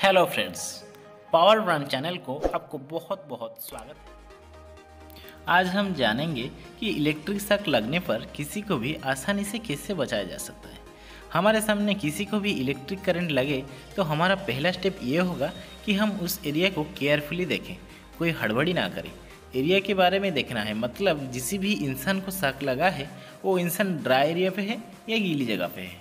Hello friends, power brand channel को आपको बहुत बहुत स्वागत है। आज हम जानेंगे कि इलेक्ट्रिक शॉक लगने पर किसी को भी आसानी से कैसे बचाया जा सकता है। हमारे सामने किसी को भी इलेक्ट्रिक करंट लगे तो हमारा पहला स्टेप ये होगा कि हम उस एरिया को केयरफुली देखें, कोई हड़बड़ी ना करें। एरिया के बारे में देखना है, मतलब जिस भी इंसान को शॉक लगा है वो इंसान ड्राई एरिया पे है या गीली जगह पे है।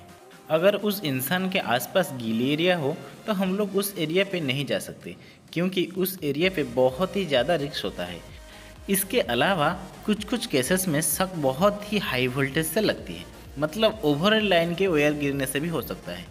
अगर उस इंसान के आसपास गीली एरिया हो तो हम लोग उस एरिया पे नहीं जा सकते, क्योंकि उस एरिया पे बहुत ही ज़्यादा रिस्क होता है। इसके अलावा कुछ केसेस में शॉक बहुत ही हाई वोल्टेज से लगती है, मतलब ओवरहेड लाइन के वायर गिरने से भी हो सकता है।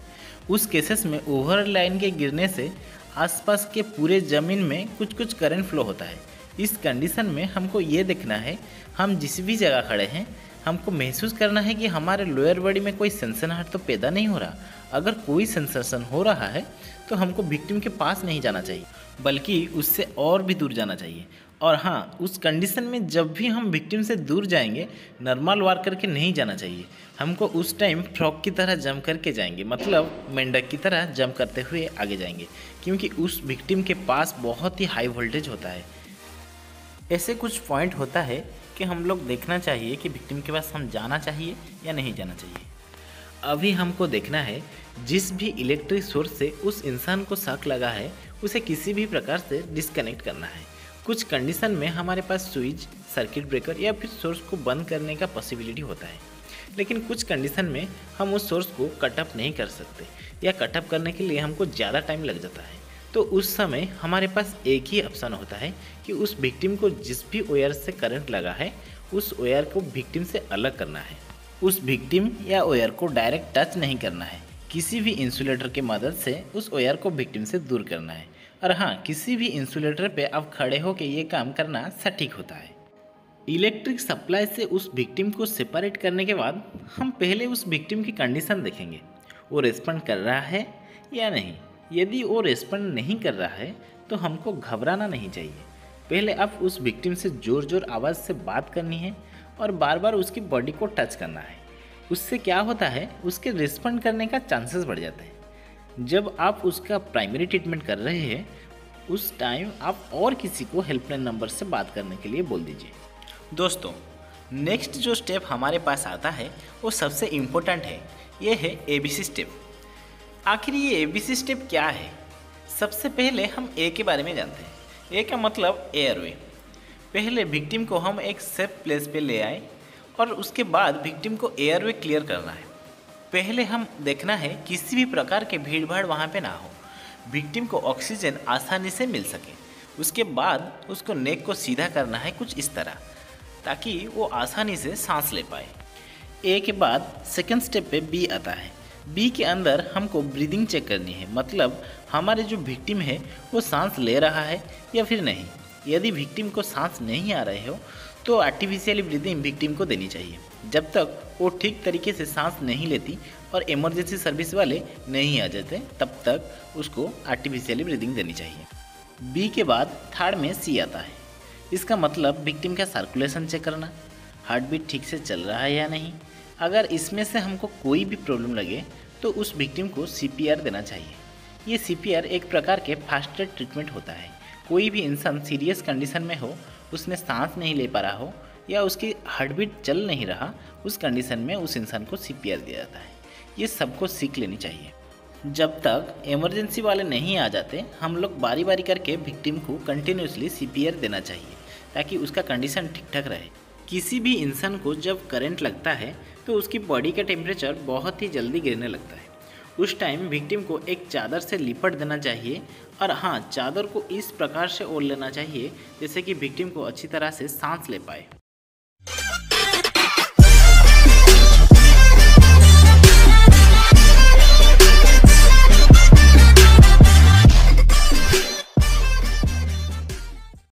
उस केसेस में ओवरहेड लाइन के गिरने से आसपास के पूरे ज़मीन में कुछ करंट फ्लो होता है। इस कंडीशन में हमको ये देखना है, हम जिस भी जगह खड़े हैं हमको महसूस करना है कि हमारे लोअर बॉडी में कोई सनसनाहट तो पैदा नहीं हो रहा। अगर कोई सेंसेशन हो रहा है तो हमको विक्टिम के पास नहीं जाना चाहिए, बल्कि उससे और भी दूर जाना चाहिए। और हाँ, उस कंडीशन में जब भी हम विक्टिम से दूर जाएंगे, नॉर्मल वार करके नहीं जाना चाहिए। हमको उस टाइम फ्रॉग की तरह जंप करके जाएंगे, मतलब मेंढक की तरह जंप करते हुए आगे जाएंगे, क्योंकि उस विक्टिम के पास बहुत ही हाई वोल्टेज होता है। ऐसे कुछ पॉइंट होता है कि हम लोग देखना चाहिए कि विक्टिम के पास हम जाना चाहिए या नहीं जाना चाहिए। अभी हमको देखना है, जिस भी इलेक्ट्रिक सोर्स से उस इंसान को शॉक लगा है उसे किसी भी प्रकार से डिस्कनेक्ट करना है। कुछ कंडीशन में हमारे पास स्विच, सर्किट ब्रेकर या फिर सोर्स को बंद करने का पॉसिबिलिटी होता है, लेकिन कुछ कंडीशन में हम उस सोर्स को कटअप नहीं कर सकते या कटअप करने के लिए हमको ज़्यादा टाइम लग जाता है। तो उस समय हमारे पास एक ही ऑप्शन होता है कि उस विक्टिम को जिस भी वायर से करंट लगा है उस वायर को विक्टिम से अलग करना है। उस विक्टिम या वायर को डायरेक्ट टच नहीं करना है, किसी भी इंसुलेटर की मदद से उस वायर को विक्टिम से दूर करना है। और हाँ, किसी भी इंसुलेटर पे आप खड़े होकर ये काम करना सटीक होता है। इलेक्ट्रिक सप्लाई से उस विक्टिम को सेपरेट करने के बाद हम पहले उस विक्टिम की कंडीशन देखेंगे, वो रिस्पॉन्ड कर रहा है या नहीं। यदि वो रिस्पॉन्ड नहीं कर रहा है तो हमको घबराना नहीं चाहिए। पहले आप उस विक्टिम से ज़ोर आवाज़ से बात करनी है और बार बार उसकी बॉडी को टच करना है। उससे क्या होता है, उसके रिस्पॉन्ड करने का चांसेस बढ़ जाते हैं। जब आप उसका प्राइमरी ट्रीटमेंट कर रहे हैं उस टाइम आप और किसी को हेल्पलाइन नंबर से बात करने के लिए बोल दीजिए। दोस्तों, नेक्स्ट जो स्टेप हमारे पास आता है वो सबसे इम्पोर्टेंट है, ये है ABC स्टेप। आखिर ये ABC स्टेप क्या है? सबसे पहले हम ए के बारे में जानते हैं। ए का मतलब एयरवे। पहले विक्टिम को हम एक सेफ प्लेस पे ले आए और उसके बाद विक्टिम को एयरवे क्लियर करना है। पहले हम देखना है किसी भी प्रकार के भीड़ भाड़ वहाँ पे ना हो, विक्टिम को ऑक्सीजन आसानी से मिल सके। उसके बाद उसको नेक को सीधा करना है कुछ इस तरह, ताकि वो आसानी से सांस ले पाए। ए के बाद सेकेंड स्टेप पे बी आता है। बी के अंदर हमको ब्रीदिंग चेक करनी है, मतलब हमारे जो विक्टिम है वो सांस ले रहा है या फिर नहीं। यदि विक्टिम को सांस नहीं आ रहे हो तो आर्टिफिशियली ब्रीदिंग विक्टिम को देनी चाहिए। जब तक वो ठीक तरीके से सांस नहीं लेती और इमरजेंसी सर्विस वाले नहीं आ जाते तब तक उसको आर्टिफिशियली ब्रीदिंग देनी चाहिए। बी के बाद थर्ड में सी आता है। इसका मतलब विक्टिम का सर्कुलेशन चेक करना, हार्ट बीट ठीक से चल रहा है या नहीं। अगर इसमें से हमको कोई भी प्रॉब्लम लगे तो उस विक्टिम को CPR देना चाहिए। ये CPR एक प्रकार के फास्ट ट्रीटमेंट होता है। कोई भी इंसान सीरियस कंडीशन में हो, उसने सांस नहीं ले पा रहा हो या उसकी हार्ट बीट चल नहीं रहा, उस कंडीशन में उस इंसान को CPR दिया जाता है। ये सबको सीख लेनी चाहिए। जब तक इमरजेंसी वाले नहीं आ जाते हम लोग बारी बारी करके विक्टिम को कंटिन्यूसली CPR देना चाहिए, ताकि उसका कंडीशन ठीक ठाक रहे। किसी भी इंसान को जब करंट लगता है तो उसकी बॉडी का टेम्परेचर बहुत ही जल्दी गिरने लगता है। उस टाइम विक्टिम को एक चादर से लिपट देना चाहिए, और हाँ, चादर को इस प्रकार से ओढ़ लेना चाहिए जैसे कि विक्टिम को अच्छी तरह से सांस ले पाए।